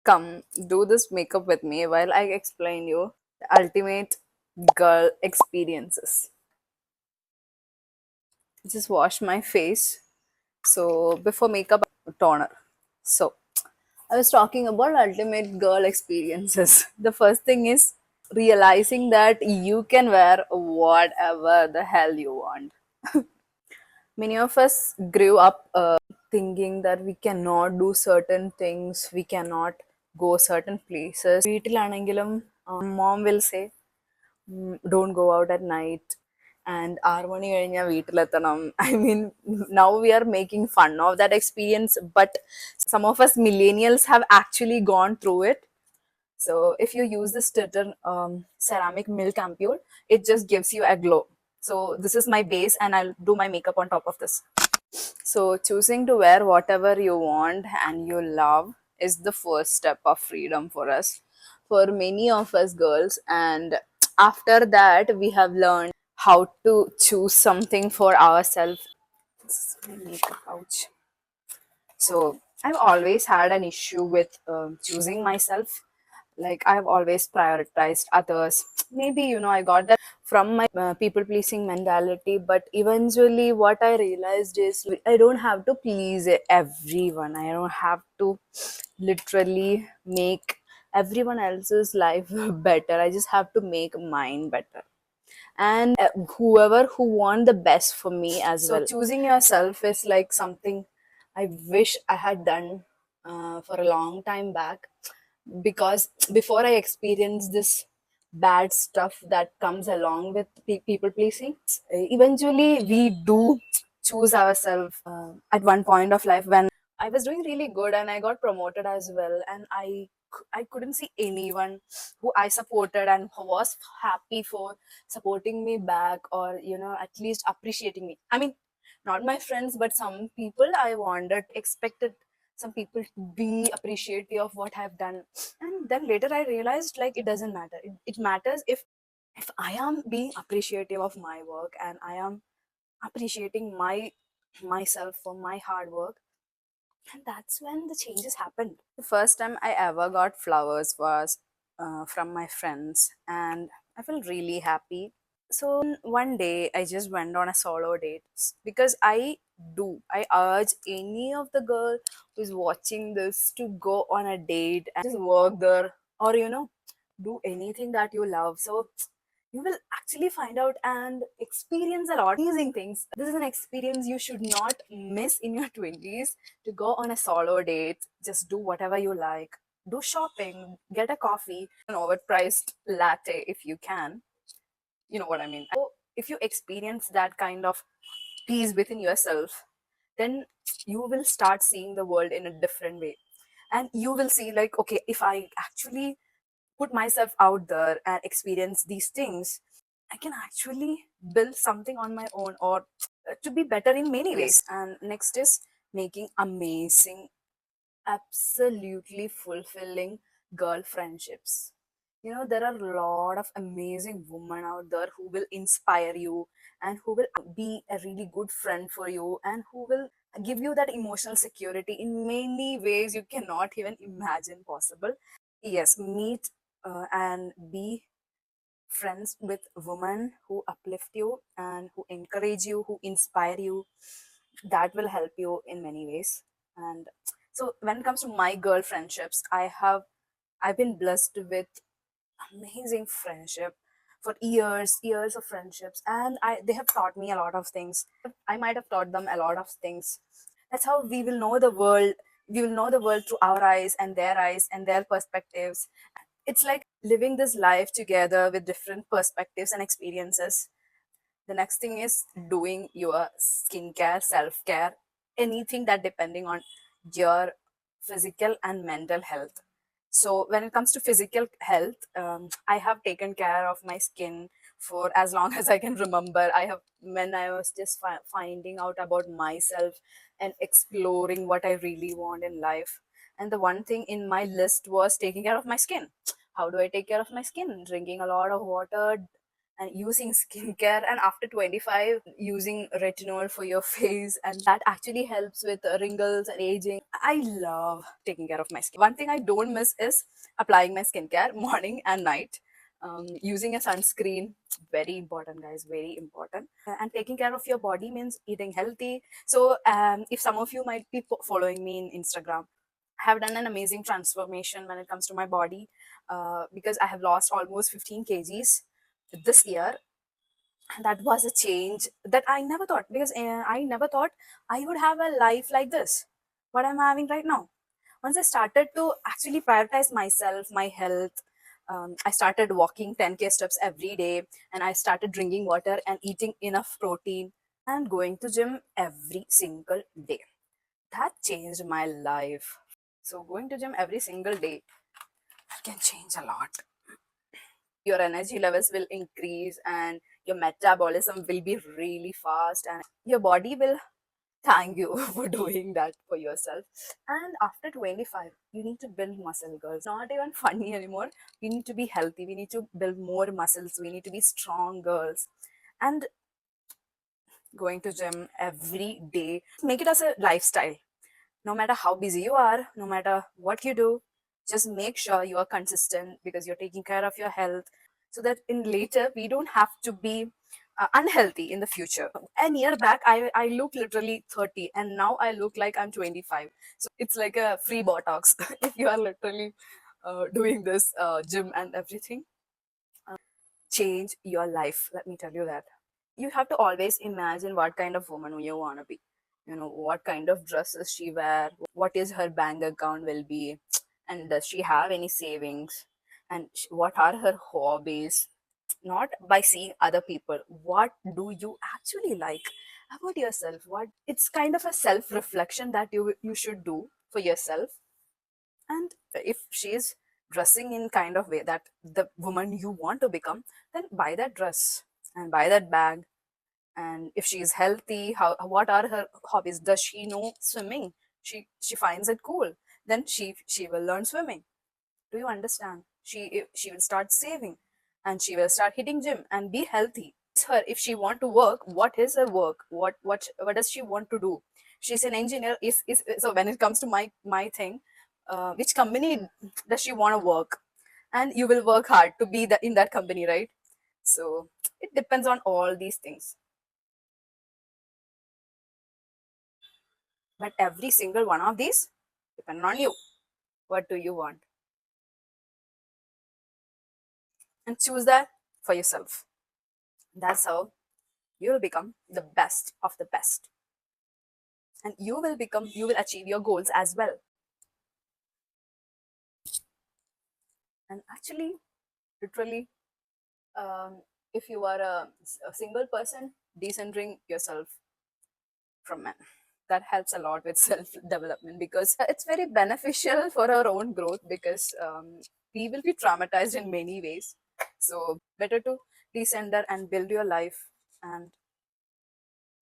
Come do this makeup with me while I explain you the ultimate girl experiences. Just wash my face. So before makeup, toner. So I was talking about ultimate girl experiences. The first thing is realizing that you can wear whatever the hell you want. Many of us grew up thinking that we cannot do certain things, we cannot go certain places. വീട്ടിലാണെങ്കിലും mom will say don't go out at night and 6 മണി കഴിഞ്ഞാൽ വീട്ടിലെത്തണം. I mean, now we are making fun of that experience, but some of us millennials have actually gone through it. So if you use this certain ceramic milk ampule, it just gives you a glow. So this is my base and I'll do my makeup on top of this. So, choosing to wear whatever you want and you love is the first step of freedom for us, for many of us girls. And after that, we have learned how to choose something for ourselves. This is my makeup pouch. So, I've always had an issue with choosing myself. Like, I've always prioritized others. Maybe, I got that from my people pleasing mentality, but eventually, what I realized is I don't have to please everyone. I don't have to literally make everyone else's life better. I just have to make mine better. And whoever who want the best for me as well. So choosing yourself is like something I wish I had done for a long time back, because before I experienced this bad stuff that comes along with people pleasing, eventually we do choose ourselves at one point of life when I was doing really good and I got promoted as well, and I couldn't see anyone who I supported and who was happy for supporting me back, or at least appreciating me. I mean, not my friends, but some people I wanted, expected some people to be appreciative of what I've done. And then later I realized, like, it doesn't matter. It matters if I am being appreciative of my work and I am appreciating myself for my hard work, and that's when the changes happened. The first time I ever got flowers was from my friends, and I felt really happy. So one day I just went on a solo date, because I urge any of the girl who's watching this to go on a date and just work there, or do anything that you love. So you will actually find out and experience a lot of amazing things. This is an experience you should not miss in your 20s, to go on a solo date, just do whatever you like, do shopping, get a coffee, an overpriced latte if you can. You know what I mean? So if you experience that kind of peace within yourself, then you will start seeing the world in a different way. And you will see, like, okay, if I actually put myself out there and experience these things, I can actually build something on my own, or to be better in many ways. And next is making amazing, absolutely fulfilling girl friendships. There are a lot of amazing women out there who will inspire you and who will be a really good friend for you and who will give you that emotional security in many ways you cannot even imagine possible. Yes, meet and be friends with women who uplift you and who encourage you, who inspire you. That will help you in many ways. And so when it comes to my girl friendships, I've been blessed with amazing friendship for years of friendships, and they have taught me a lot of things. I might have taught them a lot of things. That's how we will know the world. We will know the world through our eyes and their perspectives. It's like living this life together with different perspectives and experiences. The next thing is doing your skincare, self-care, anything that depending on your physical and mental health. So when it comes to physical health, I have taken care of my skin for as long as I can remember. When I was just finding out about myself and exploring what I really want in life. And the one thing in my list was taking care of my skin. How do I take care of my skin? Drinking a lot of water, and using skincare, and after 25 using retinol for your face, and that actually helps with wrinkles and aging. I love taking care of my skin. One thing I don't miss is applying my skincare morning and night. Using a sunscreen, very important, guys, very important. And taking care of your body means eating healthy. So if some of you might be following me in Instagram, I have done an amazing transformation when it comes to my body, because I have lost almost 15 kgs this year. That was a change that I never thought, because I never thought I would have a life like this, what I'm having right now. Once I started to actually prioritize myself, my health, I started walking 10k steps every day, and I started drinking water and eating enough protein and going to gym every single day. That changed my life. So going to gym every single day can change a lot. Your energy levels will increase and your metabolism will be really fast, and your body will thank you for doing that for yourself. And after 25 you need to build muscle, girls. Not even funny anymore. We need to be healthy, we need to build more muscles, we need to be strong, girls. And going to gym every day, make it as a lifestyle. No matter how busy you are, no matter what you do, just make sure you are consistent, because you're taking care of your health, so that in later we don't have to be unhealthy in the future. A year back I look literally 30, and now I look like I'm 25. So it's like a free botox if you are literally doing this gym and everything. Change your life, let me tell you that. You have to always imagine what kind of woman you want to be. You know, what kind of dresses she wear, what is her bank account will be, and does she have any savings, and what are her hobbies. Not by seeing other people, what do you actually like about yourself. What, it's kind of a self reflection that you should do for yourself. And if she's dressing in kind of way that the woman you want to become, then buy that dress and buy that bag. And if she is healthy, how, what are her hobbies? Does she know swimming? She finds it cool, then she will learn swimming. Do you understand? She will start saving, and she will start hitting gym and be healthy. Her, if she want to work, what is her work? What does she want to do? She's an engineer. Is so when it comes to my thing, which company does she want to work? And you will work hard to be in that company, right? So it depends on all these things. But every single one of these depend on you. What do you want? And choose that for yourself. That's how you will become the best of the best. And you will achieve your goals as well. And actually, literally, if you are a single person, decentering yourself from men. That helps a lot with self development, because it's very beneficial for our own growth, because we will be traumatized in many ways. So better to decenter and build your life, and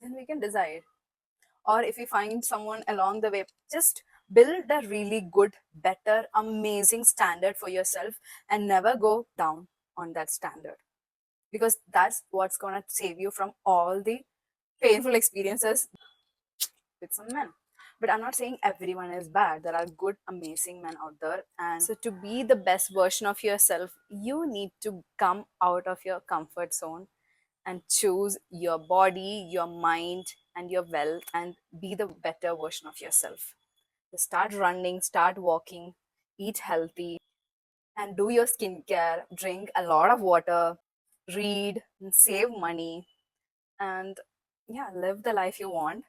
then we can decide. Or if you find someone along the way, just build a really good, better, amazing standard for yourself, and never go down on that standard, because that's what's going to save you from all the painful experiences with some men. But I'm not saying everyone is bad. There are good, amazing men out there. And so, to be the best version of yourself, you need to come out of your comfort zone and choose your body, your mind, and your wealth, and be the better version of yourself. So start running, start walking, eat healthy, and do your skincare, drink a lot of water, read, and save money, and yeah, live the life you want.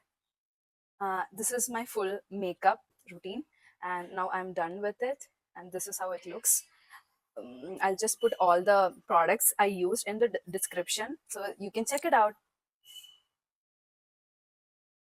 This is my full makeup routine, and now I'm done with it, and this is how it looks. I'll just put all the products I used in the description so you can check it out.